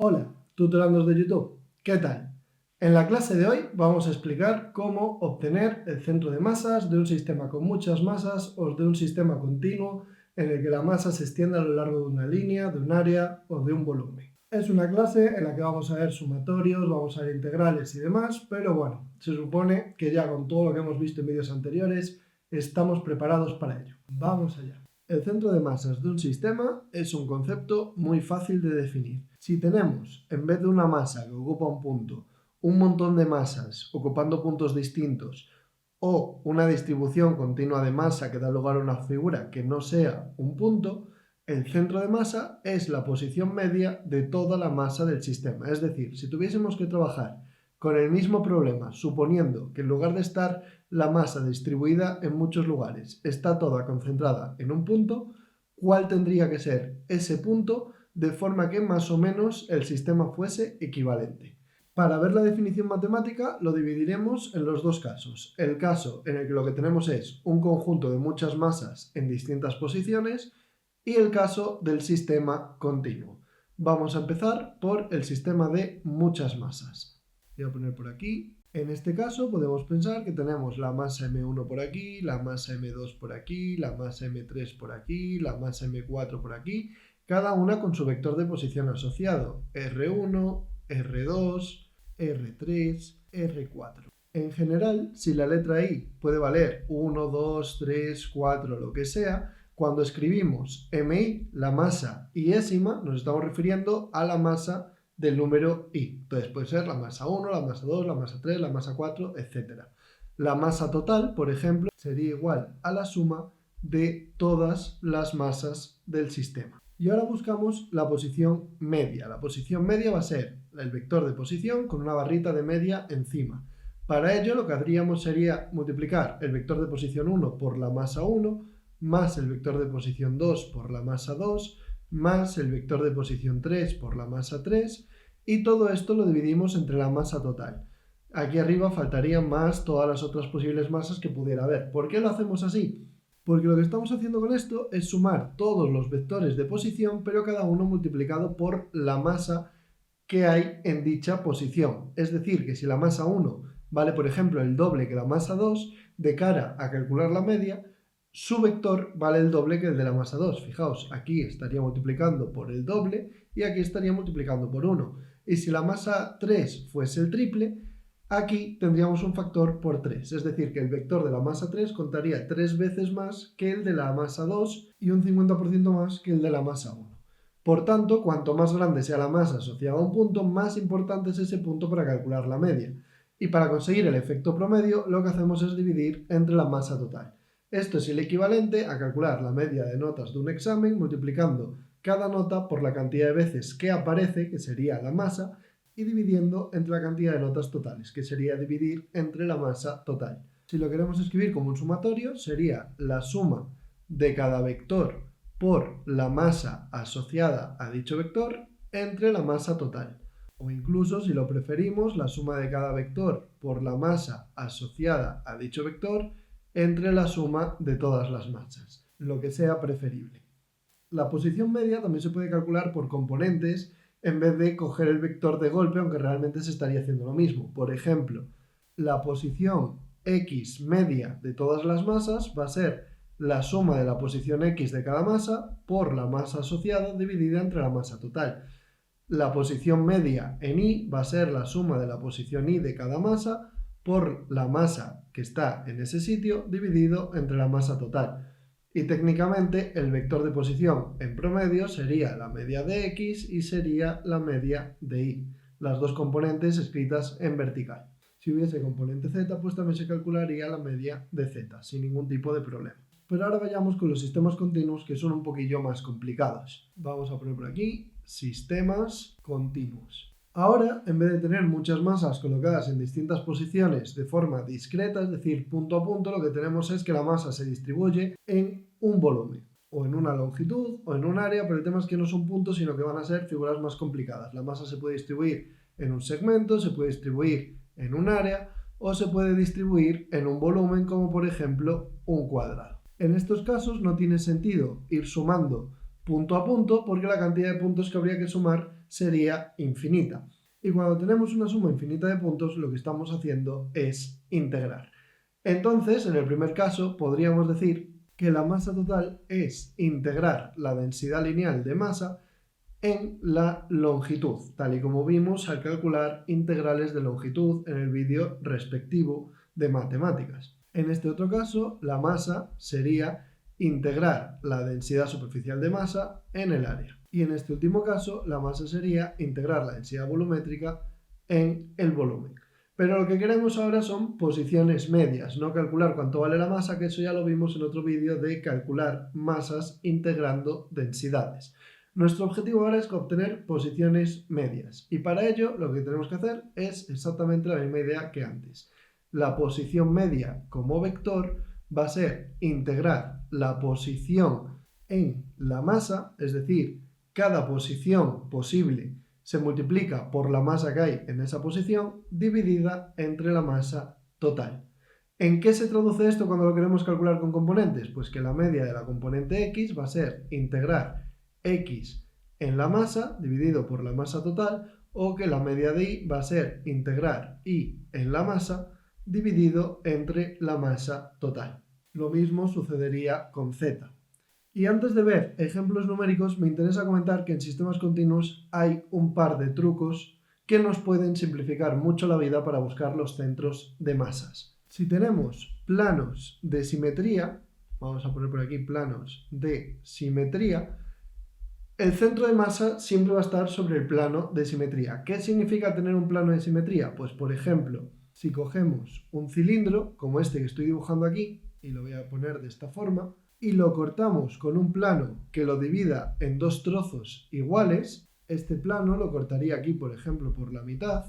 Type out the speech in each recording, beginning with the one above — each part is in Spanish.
Hola, tutorandos de YouTube, ¿qué tal? En la clase de hoy vamos a explicar cómo obtener el centro de masas de un sistema con muchas masas o de un sistema continuo en el que la masa se extiende a lo largo de una línea, de un área o de un volumen. Es una clase en la que vamos a ver sumatorios, vamos a ver integrales y demás, pero bueno, se supone que ya con todo lo que hemos visto en vídeos anteriores estamos preparados para ello. Vamos allá. El centro de masas de un sistema es un concepto muy fácil de definir. Si tenemos, en vez de una masa que ocupa un punto, un montón de masas ocupando puntos distintos o una distribución continua de masa que da lugar a una figura que no sea un punto, el centro de masa es la posición media de toda la masa del sistema. Es decir, si tuviésemos que trabajar con el mismo problema, suponiendo que en lugar de estar la masa distribuida en muchos lugares, está toda concentrada en un punto, ¿cuál tendría que ser ese punto de forma que más o menos el sistema fuese equivalente? Para ver la definición matemática lo dividiremos en los dos casos. El caso en el que lo que tenemos es un conjunto de muchas masas en distintas posiciones y el caso del sistema continuo. Vamos a empezar por el sistema de muchas masas. Voy a poner por aquí. En este caso podemos pensar que tenemos la masa M1 por aquí, la masa M2 por aquí, la masa M3 por aquí, la masa M4 por aquí, cada una con su vector de posición asociado, R1, R2, R3, R4. En general, si la letra I puede valer 1, 2, 3, 4, lo que sea, cuando escribimos MI, la masa iésima, nos estamos refiriendo a la masa del número I. Entonces puede ser la masa 1, la masa 2, la masa 3, la masa 4, etc. La masa total, por ejemplo, sería igual a la suma de todas las masas del sistema. Y ahora buscamos la posición media. La posición media va a ser el vector de posición con una barrita de media encima. Para ello lo que haríamos sería multiplicar el vector de posición 1 por la masa 1 más el vector de posición 2 por la masa 2 más el vector de posición 3 por la masa 3 y todo esto lo dividimos entre la masa total. Aquí arriba faltarían más todas las otras posibles masas que pudiera haber. ¿Por qué lo hacemos así? Porque lo que estamos haciendo con esto es sumar todos los vectores de posición, pero cada uno multiplicado por la masa que hay en dicha posición. Es decir, que si la masa 1 vale, por ejemplo, el doble que la masa 2, de cara a calcular la media, su vector vale el doble que el de la masa 2. Fijaos, aquí estaría multiplicando por el doble y aquí estaría multiplicando por 1. Y si la masa 3 fuese el triple, aquí tendríamos un factor por 3, es decir, que el vector de la masa 3 contaría 3 veces más que el de la masa 2 y un 50% más que el de la masa 1. Por tanto, cuanto más grande sea la masa asociada a un punto, más importante es ese punto para calcular la media. Y para conseguir el efecto promedio, lo que hacemos es dividir entre la masa total. Esto es el equivalente a calcular la media de notas de un examen multiplicando cada nota por la cantidad de veces que aparece, que sería la masa, y dividiendo entre la cantidad de notas totales, que sería dividir entre la masa total. Si lo queremos escribir como un sumatorio, sería la suma de cada vector por la masa asociada a dicho vector entre la masa total. O incluso, si lo preferimos, la suma de cada vector por la masa asociada a dicho vector entre la suma de todas las masas, lo que sea preferible. La posición media también se puede calcular por componentes en vez de coger el vector de golpe, aunque realmente se estaría haciendo lo mismo. Por ejemplo, la posición x media de todas las masas va a ser la suma de la posición x de cada masa por la masa asociada dividida entre la masa total. La posición media en y va a ser la suma de la posición y de cada masa por la masa que está en ese sitio dividido entre la masa total. Y técnicamente el vector de posición en promedio sería la media de x y sería la media de y, las dos componentes escritas en vertical. Si hubiese componente z, pues también se calcularía la media de z, sin ningún tipo de problema. Pero ahora vayamos con los sistemas continuos, que son un poquillo más complicados. Vamos a poner por aquí sistemas continuos. Ahora, en vez de tener muchas masas colocadas en distintas posiciones de forma discreta, es decir, punto a punto, lo que tenemos es que la masa se distribuye en un volumen, o en una longitud, o en un área, pero el tema es que no son puntos, sino que van a ser figuras más complicadas. La masa se puede distribuir en un segmento, se puede distribuir en un área, o se puede distribuir en un volumen, como por ejemplo un cuadrado. En estos casos no tiene sentido ir sumando punto a punto porque la cantidad de puntos que habría que sumar sería infinita. Y cuando tenemos una suma infinita de puntos, lo que estamos haciendo es integrar. Entonces, en el primer caso, podríamos decir que la masa total es integrar la densidad lineal de masa en la longitud, tal y como vimos al calcular integrales de longitud en el vídeo respectivo de matemáticas. En este otro caso, la masa sería integrar la densidad superficial de masa en el área. Y en este último caso, la masa sería integrar la densidad volumétrica en el volumen. Pero lo que queremos ahora son posiciones medias, no calcular cuánto vale la masa, que eso ya lo vimos en otro vídeo de calcular masas integrando densidades. Nuestro objetivo ahora es obtener posiciones medias y para ello lo que tenemos que hacer es exactamente la misma idea que antes. La posición media como vector va a ser integrar la posición en la masa, es decir, cada posición posible se multiplica por la masa que hay en esa posición dividida entre la masa total. ¿En qué se traduce esto cuando lo queremos calcular con componentes? Pues que la media de la componente x va a ser integrar x en la masa dividido por la masa total, o que la media de y va a ser integrar y en la masa dividido entre la masa total. Lo mismo sucedería con z. Y antes de ver ejemplos numéricos, me interesa comentar que en sistemas continuos hay un par de trucos que nos pueden simplificar mucho la vida para buscar los centros de masas. Si tenemos planos de simetría, vamos a poner por aquí planos de simetría, el centro de masa siempre va a estar sobre el plano de simetría. ¿Qué significa tener un plano de simetría? Pues por ejemplo, si cogemos un cilindro, como este que estoy dibujando aquí, y lo voy a poner de esta forma, y lo cortamos con un plano que lo divida en dos trozos iguales, este plano lo cortaría aquí, por ejemplo, por la mitad,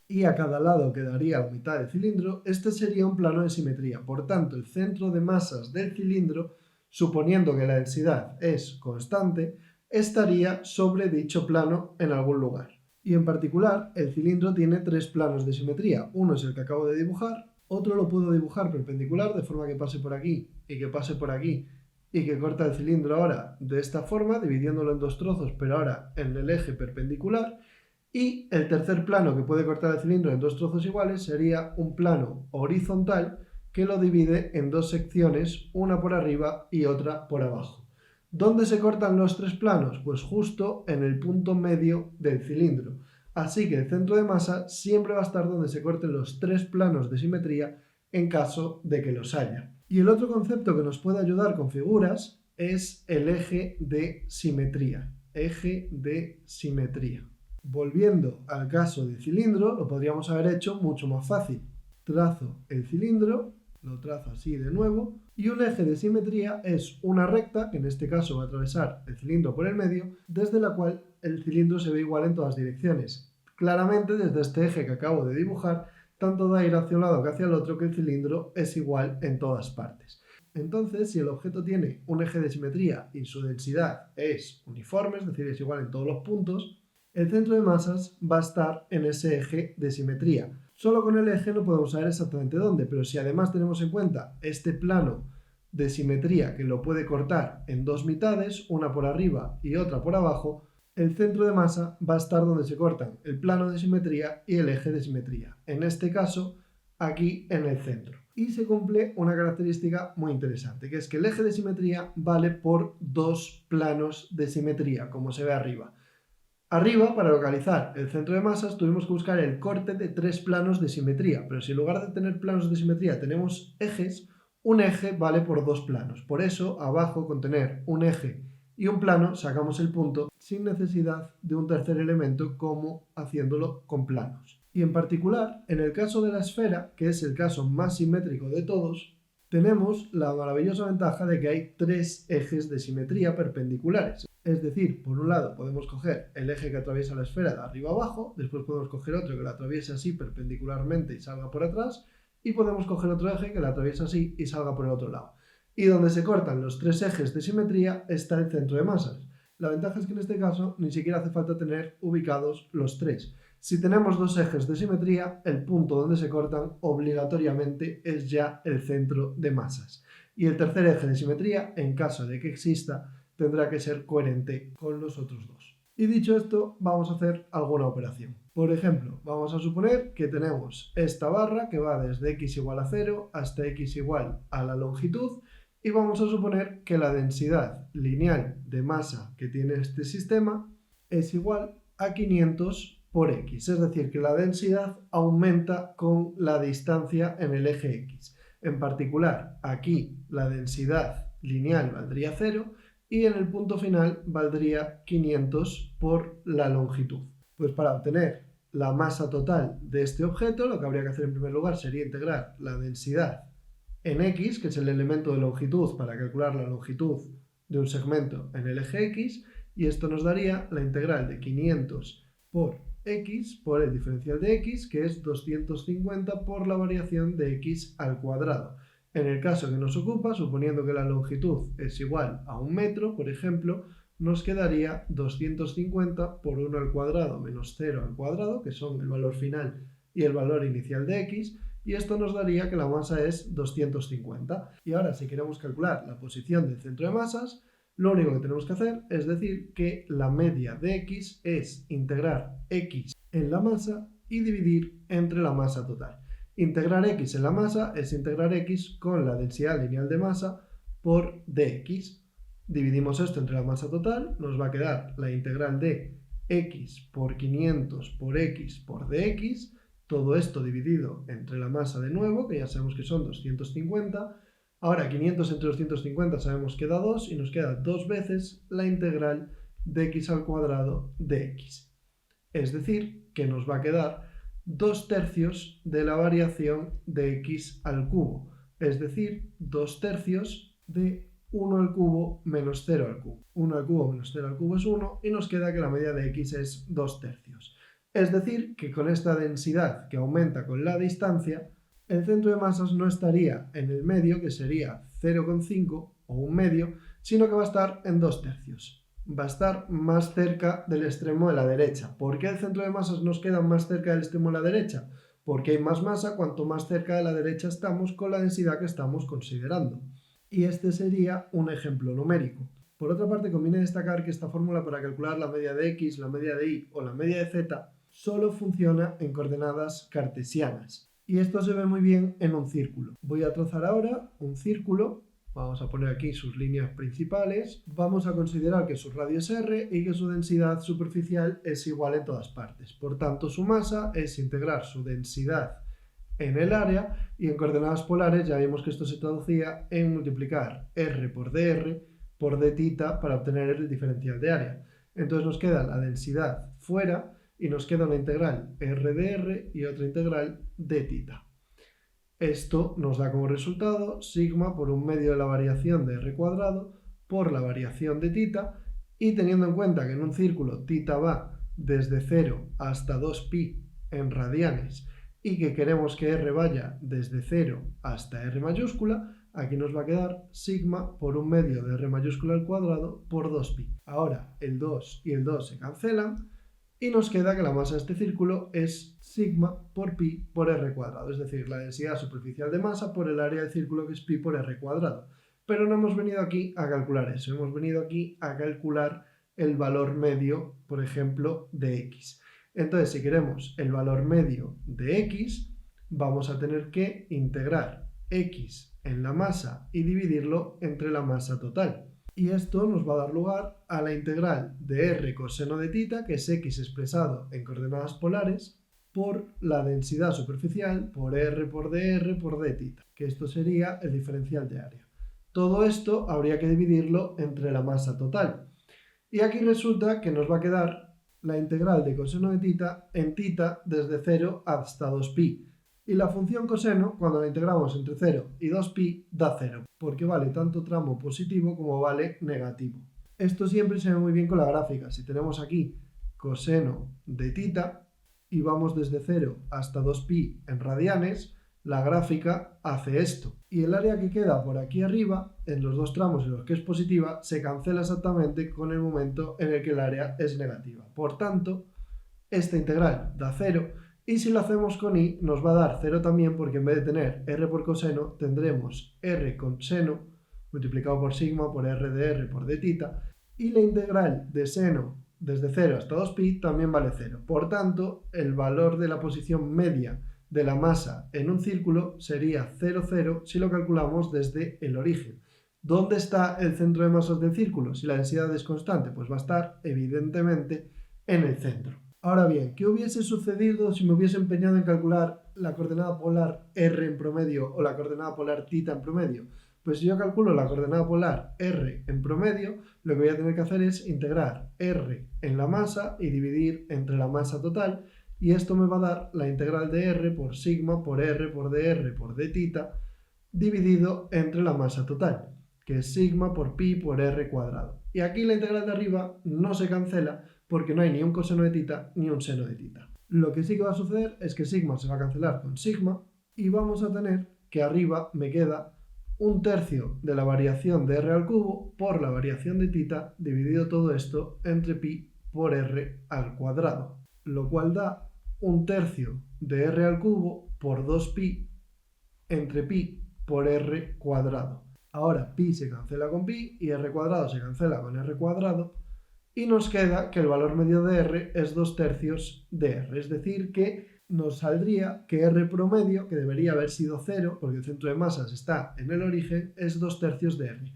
y a cada lado quedaría la mitad del cilindro. Este sería un plano de simetría. Por tanto, el centro de masas del cilindro, suponiendo que la densidad es constante, estaría sobre dicho plano en algún lugar. Y en particular, el cilindro tiene tres planos de simetría. Uno es el que acabo de dibujar, otro lo puedo dibujar perpendicular, de forma que pase por aquí y que pase por aquí, y que corta el cilindro ahora de esta forma, dividiéndolo en dos trozos, pero ahora en el eje perpendicular. Y el tercer plano que puede cortar el cilindro en dos trozos iguales sería un plano horizontal que lo divide en dos secciones, una por arriba y otra por abajo. ¿Dónde se cortan los tres planos? Pues justo en el punto medio del cilindro. Así que el centro de masa siempre va a estar donde se corten los tres planos de simetría en caso de que los haya. Y el otro concepto que nos puede ayudar con figuras es el eje de simetría. Eje de simetría. Volviendo al caso del cilindro, lo podríamos haber hecho mucho más fácil. Trazo el cilindro, lo trazo así de nuevo, y un eje de simetría es una recta, que en este caso va a atravesar el cilindro por el medio, desde la cual el cilindro se ve igual en todas direcciones. Claramente, desde este eje que acabo de dibujar, tanto da ir hacia un lado que hacia el otro, que el cilindro es igual en todas partes. Entonces, si el objeto tiene un eje de simetría y su densidad es uniforme, es decir, es igual en todos los puntos, el centro de masas va a estar en ese eje de simetría. Solo con el eje no podemos saber exactamente dónde, pero si además tenemos en cuenta este plano de simetría que lo puede cortar en dos mitades, una por arriba y otra por abajo, el centro de masa va a estar donde se cortan el plano de simetría y el eje de simetría. En este caso, aquí en el centro. Y se cumple una característica muy interesante, que es que el eje de simetría vale por dos planos de simetría, como se ve arriba. Arriba, para localizar el centro de masas, tuvimos que buscar el corte de tres planos de simetría, pero si en lugar de tener planos de simetría tenemos ejes, un eje vale por dos planos. Por eso, abajo, con tener un eje y un plano, sacamos el punto sin necesidad de un tercer elemento como haciéndolo con planos. Y en particular, en el caso de la esfera, que es el caso más simétrico de todos, tenemos la maravillosa ventaja de que hay tres ejes de simetría perpendiculares. Es decir, por un lado podemos coger el eje que atraviesa la esfera de arriba a abajo, después podemos coger otro que la atraviese así perpendicularmente y salga por atrás, y podemos coger otro eje que la atraviesa así y salga por el otro lado. Y donde se cortan los tres ejes de simetría está el centro de masas. La ventaja es que en este caso ni siquiera hace falta tener ubicados los tres. Si tenemos dos ejes de simetría, el punto donde se cortan obligatoriamente es ya el centro de masas. Y el tercer eje de simetría, en caso de que exista, tendrá que ser coherente con los otros dos. Y dicho esto, vamos a hacer alguna operación. Por ejemplo, vamos a suponer que tenemos esta barra que va desde x igual a 0 hasta x igual a la longitud y vamos a suponer que la densidad lineal de masa que tiene este sistema es igual a 500 por x, es decir, que la densidad aumenta con la distancia en el eje x. En particular, aquí la densidad lineal valdría 0 y en el punto final valdría 500 por la longitud. Pues para obtener la masa total de este objeto, lo que habría que hacer en primer lugar sería integrar la densidad en x, que es el elemento de longitud para calcular la longitud de un segmento en el eje x, y esto nos daría la integral de 500 por x por el diferencial de x, que es 250 por la variación de x al cuadrado. En el caso que nos ocupa, suponiendo que la longitud es igual a 1 metro, por ejemplo, nos quedaría 250 por 1 al cuadrado menos 0 al cuadrado, que son el valor final y el valor inicial de x, y esto nos daría que la masa es 250. Y ahora, si queremos calcular la posición del centro de masas, lo único que tenemos que hacer es decir que la media de x es integrar x en la masa y dividir entre la masa total. Integrar x en la masa es integrar x con la densidad lineal de masa por dx. Dividimos esto entre la masa total, nos va a quedar la integral de x por 500 por x por dx, todo esto dividido entre la masa de nuevo, que ya sabemos que son 250. Ahora 500 entre 250 sabemos que da 2 y nos queda 2 veces la integral de x al cuadrado de x. Es decir, que nos va a quedar 2 tercios de la variación de x al cubo, es decir, 2 tercios de 1 al cubo menos 0 al cubo. 1 al cubo menos 0 al cubo es 1 y nos queda que la medida de x es 2 tercios. Es decir, que con esta densidad que aumenta con la distancia, el centro de masas no estaría en el medio, que sería 0,5 o 1 medio, sino que va a estar en 2 tercios. Va a estar más cerca del extremo de la derecha. ¿Por qué el centro de masas nos queda más cerca del extremo de la derecha? Porque hay más masa cuanto más cerca de la derecha estamos con la densidad que estamos considerando. Y este sería un ejemplo numérico. Por otra parte, conviene destacar que esta fórmula para calcular la media de x, la media de y o la media de z solo funciona en coordenadas cartesianas. Y esto se ve muy bien en un círculo. Voy a trazar ahora un círculo. Vamos a poner aquí sus líneas principales. Vamos a considerar que su radio es r y que su densidad superficial es igual en todas partes. Por tanto, su masa es integrar su densidad en el área y en coordenadas polares ya vimos que esto se traducía en multiplicar r por dθ para obtener el diferencial de área. Entonces nos queda la densidad fuera y nos queda una integral r de r y otra integral dθ. Esto nos da como resultado sigma por 1 medio de la variación de r cuadrado por la variación de θ, y teniendo en cuenta que en un círculo θ va desde 0 hasta 2pi en radianes y que queremos que r vaya desde 0 hasta r mayúscula, aquí nos va a quedar sigma por 1 medio de r mayúscula al cuadrado por 2pi. Ahora el 2 y el 2 se cancelan y nos queda que la masa de este círculo es sigma por pi por r cuadrado, es decir, la densidad superficial de masa por el área del círculo, que es pi por r cuadrado. Pero no hemos venido aquí a calcular eso, hemos venido aquí a calcular el valor medio, por ejemplo, de x. Entonces, si queremos el valor medio de x, vamos a tener que integrar x en la masa y dividirlo entre la masa total. Y esto nos va a dar lugar a la integral de r coseno de θ, que es x expresado en coordenadas polares, por la densidad superficial, por r por dr por dθ, que esto sería el diferencial de área. Todo esto habría que dividirlo entre la masa total. Y aquí resulta que nos va a quedar la integral de coseno de θ en θ desde 0 hasta 2pi. Y la función coseno, cuando la integramos entre 0 y 2pi, da 0, porque vale tanto tramo positivo como vale negativo. Esto siempre se ve muy bien con la gráfica. Si tenemos aquí coseno de θ y vamos desde 0 hasta 2pi en radianes, la gráfica hace esto. Y el área que queda por aquí arriba, en los dos tramos en los que es positiva, se cancela exactamente con el momento en el que el área es negativa. Por tanto, esta integral da 0. Y si lo hacemos con y, nos va a dar 0 también, porque en vez de tener r por coseno, tendremos r con seno multiplicado por sigma, por r de r, por d tita, y la integral de seno desde 0 hasta 2pi también vale 0. Por tanto, el valor de la posición media de la masa en un círculo sería 0, 0 si lo calculamos desde el origen. ¿Dónde está el centro de masas del círculo? Si la densidad es constante, pues va a estar evidentemente en el centro. Ahora bien, ¿qué hubiese sucedido si me hubiese empeñado en calcular la coordenada polar r en promedio o la coordenada polar θ en promedio? Pues si yo calculo la coordenada polar r en promedio, lo que voy a tener que hacer es integrar r en la masa y dividir entre la masa total, y esto me va a dar la integral de r por sigma por r por dr por d tita dividido entre la masa total, que es sigma por pi por r cuadrado. Y aquí la integral de arriba no se cancela porque no hay ni un coseno de tita ni un seno de tita. Lo que sí que va a suceder es que sigma se va a cancelar con sigma y vamos a tener que arriba me queda un tercio de la variación de r al cubo por la variación de tita dividido todo esto entre pi por r al cuadrado, lo cual da un tercio de r al cubo por 2pi entre pi por r cuadrado. Ahora pi se cancela con pi y r cuadrado se cancela con r cuadrado y nos queda que el valor medio de r es 2 tercios de r, es decir que nos saldría que r promedio, que debería haber sido 0 porque el centro de masas está en el origen, es 2 tercios de r.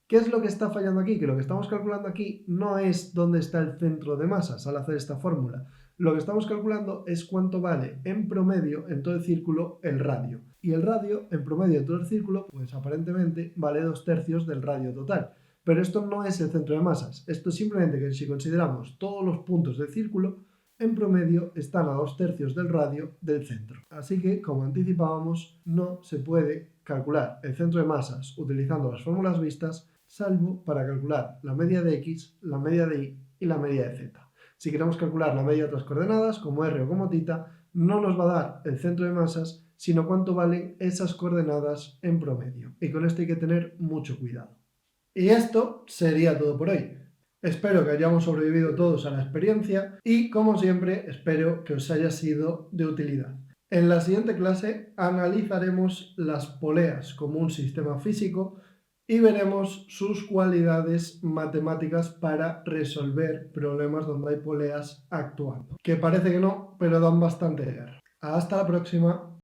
¿Qué es lo que está fallando aquí? Que lo que estamos calculando aquí no es dónde está el centro de masas al hacer esta fórmula. Lo que estamos calculando es cuánto vale en promedio en todo el círculo el radio. Y el radio en promedio en todo el círculo, pues aparentemente vale 2 tercios del radio total. Pero esto no es el centro de masas. Esto es simplemente que si consideramos todos los puntos del círculo, en promedio están a 2 tercios del radio del centro. Así que, como anticipábamos, no se puede calcular el centro de masas utilizando las fórmulas vistas, salvo para calcular la media de x, la media de y y la media de z. Si queremos calcular la media de otras coordenadas, como r o como θ, no nos va a dar el centro de masas, sino cuánto valen esas coordenadas en promedio. Y con esto hay que tener mucho cuidado. Y esto sería todo por hoy. Espero que hayamos sobrevivido todos a la experiencia y, como siempre, espero que os haya sido de utilidad. En la siguiente clase analizaremos las poleas como un sistema físico y veremos sus cualidades matemáticas para resolver problemas donde hay poleas actuando. Que parece que no, pero dan bastante guerra. Hasta la próxima.